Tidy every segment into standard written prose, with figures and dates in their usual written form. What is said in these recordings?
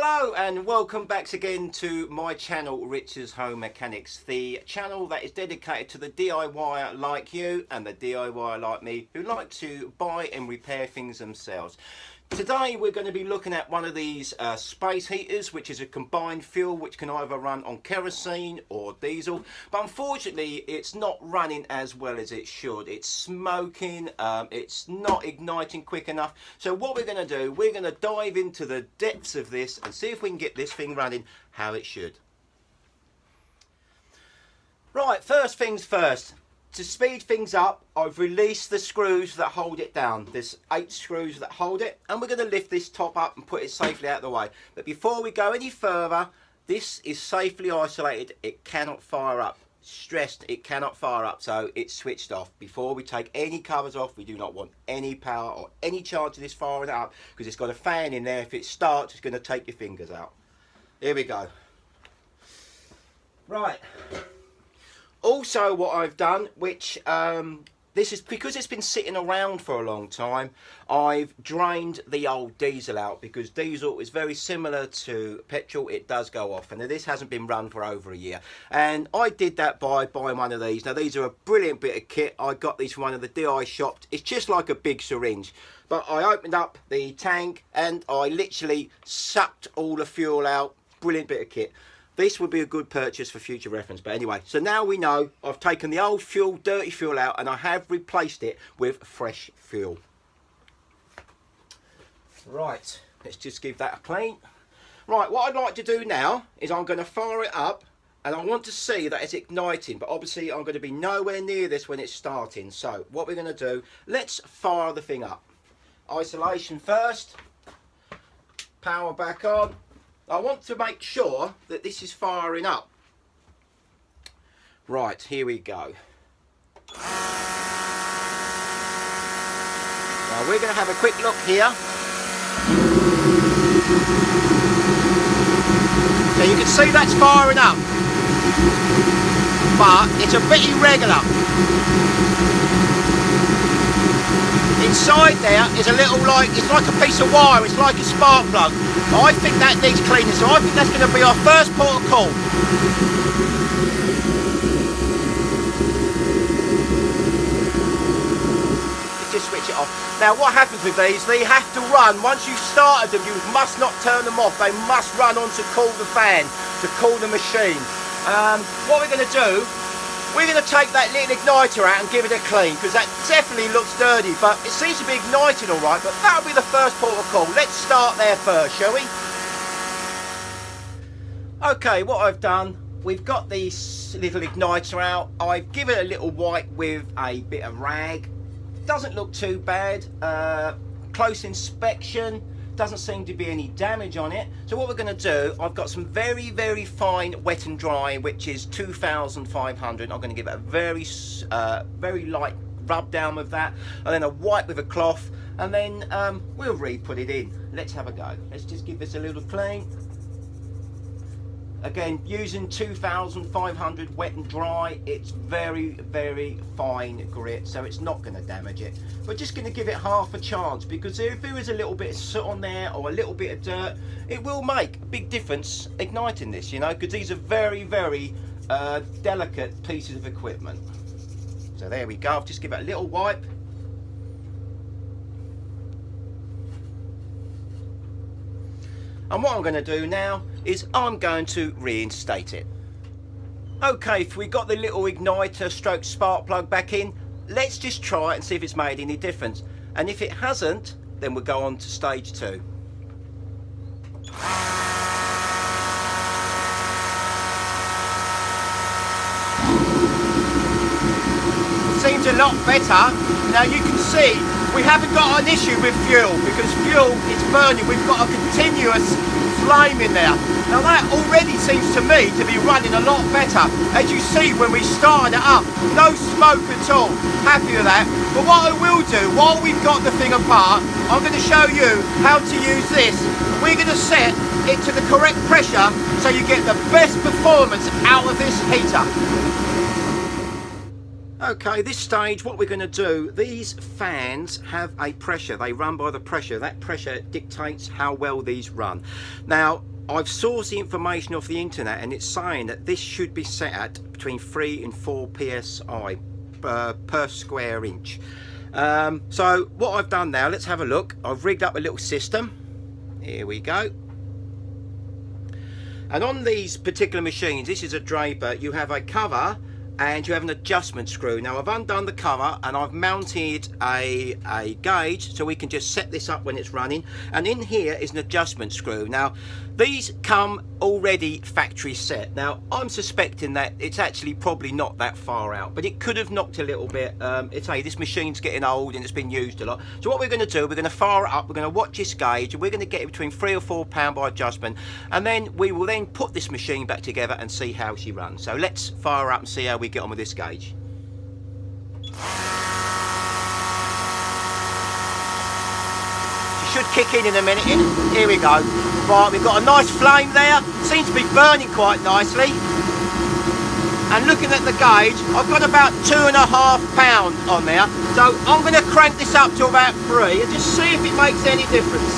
Hello and welcome back again to my channel, Rich's Home Mechanics, the channel that is dedicated to the DIYer like you and the DIYer like me who like to buy and repair things themselves. Today we're going to be looking at one of these space heaters, which is a combined fuel which can either run on kerosene or diesel, but unfortunately it's not running as well as it should. It's smoking, it's not igniting quick enough. So what we're going to do, we're going to dive into the depths of this and see if we can get this thing running how it should. Right, first things first. To speed things up, I've released the screws that hold it down. There's 8 screws that hold it, and we're going to lift this top up and put it safely out of the way. But before we go any further, this is safely isolated. It cannot fire up. Stressed, it cannot fire up, so it's switched off. Before we take any covers off, we do not want any power or any chance of this firing up, because it's got a fan in there. If it starts, it's going to take your fingers out. Here we go. Right. Also what I've done, which this is because it's been sitting around for a long time, I've drained the old diesel out, because diesel is very similar to petrol. It does go off, and this hasn't been run for over a year, and I did that by buying one of these. Now these are a brilliant bit of kit. I got these from one of the DI shops. It's just like a big syringe, but I opened up the tank and I literally sucked all the fuel out. Brilliant bit of kit. This would be a good purchase for future reference. But anyway, so now we know I've taken the old fuel, dirty fuel out, and I have replaced it with fresh fuel. Right, let's just give that a clean. Right, what I'd like to do now is I'm going to fire it up, and I want to see that it's igniting, but obviously I'm going to be nowhere near this when it's starting. So what we're going to do, let's fire the thing up. Isolation first, power back on. I want to make sure that this is firing up. Right, here we go. Now we're going to have a quick look here. So you can see that's firing up, but it's a bit irregular. Inside there is a little, it's like a piece of wire, it's like a spark plug. I think that needs cleaning, so I think that's going to be our first port of call. Let's just switch it off. Now what happens with these, they have to run, once you've started them, you must not turn them off. They must run on to cool the fan, to cool the machine. What we're going to do, we're going to take that little igniter out and give it a clean, because that definitely looks dirty, but it seems to be ignited all right. But that'll be the first port of call. Let's start there first, shall we? Okay, what I've done, we've got this little igniter out. I've given it a little wipe with a bit of rag. Doesn't look too bad. Close inspection, doesn't seem to be any damage on it. So what we're going to do, I've got some very, very fine wet and dry, which is 2,500. I'm going to give it a very, very light rub down with that, and then a wipe with a cloth, and then we'll re-put it in. Let's have a go. Let's just give this a little clean. Again, using 2,500 wet and dry, it's very, very fine grit, so it's not going to damage it. We're just going to give it half a chance, because if there is a little bit of soot on there or a little bit of dirt, it will make a big difference igniting this, you know, because these are very, very delicate pieces of equipment. So there we go. I'll just give it a little wipe. And what I'm going to do now is I'm going to reinstate it. Okay, if we got the little igniter stroke spark plug back in, let's just try it and see if it's made any difference. And if it hasn't, then we'll go on to stage 2. Seems a lot better. Now you can see we haven't got an issue with fuel, because fuel is burning. We've got a continuous flame in there. Now that already seems to me to be running a lot better. As you see, when we started it up, no smoke at all. Happy with that. But what I will do, while we've got the thing apart, I'm going to show you how to use this. We're going to set it to the correct pressure so you get the best performance out of this heater. Okay, this stage, what we're going to do, these fans have a pressure. They run by the pressure. That pressure dictates how well these run. Now, I've sourced the information off the internet, and it's saying that this should be set at between 3 and 4 psi per square inch. So what I've done now, let's have a look. I've rigged up a little system. Here we go. And on these particular machines, this is a Draper, you have a cover and you have an adjustment screw. Now I've undone the cover and I've mounted a gauge so we can just set this up when it's running, and in here is an adjustment screw. Now these come already factory set. Now I'm suspecting that it's actually probably not that far out, but it could have knocked a little bit. This machine's getting old and it's been used a lot. So what we're going to do, we're going to fire it up, we're going to watch this gauge, and we're going to get it between 3 or 4 pound by adjustment, and then we will then put this machine back together and see how she runs. So let's fire up and see how we get on with this gauge. Should kick in a minute. Here we go. Right, we've got a nice flame there, seems to be burning quite nicely, and looking at the gauge I've got about 2.5 pounds on there, so I'm going to crank this up to about 3 and just see if it makes any difference.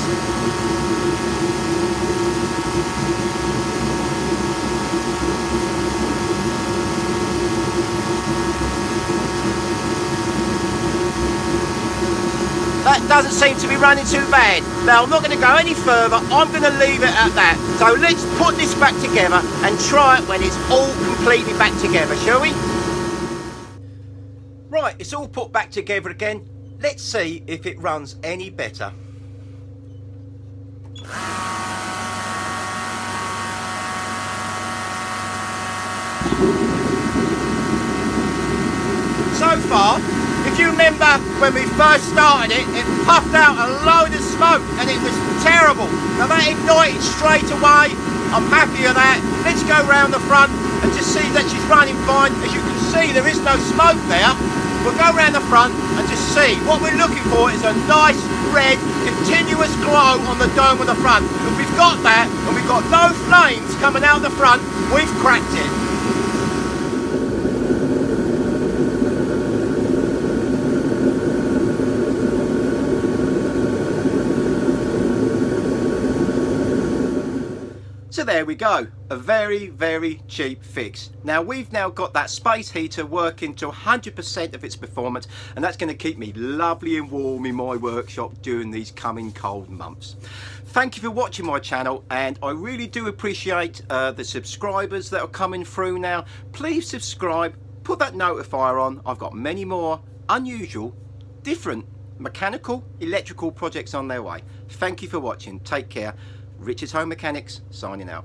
That doesn't seem to be running too bad. Now I'm not going to go any further, I'm going to leave it at that. So let's put this back together and try it when it's all completely back together, shall we? Right, it's all put back together again. Let's see if it runs any better. So far, if you remember when we first started it, it puffed out a load of smoke and it was terrible. Now that ignited straight away. I'm happy with that. Let's go round the front and just see that she's running fine. As you can see, there is no smoke there. We'll go round the front and just see. What we're looking for is a nice red continuous glow on the dome of the front. If we've got that and we've got no flames coming out the front, we've cracked it. So there we go, a very, very cheap fix. Now we've now got that space heater working to 100% of its performance, and that's going to keep me lovely and warm in my workshop during these coming cold months. Thank you for watching my channel, and I really do appreciate the subscribers that are coming through now. Please subscribe, put that notifier on. I've got many more unusual, different mechanical, electrical projects on their way. Thank you for watching. Take care. Richard's Home Mechanics signing out.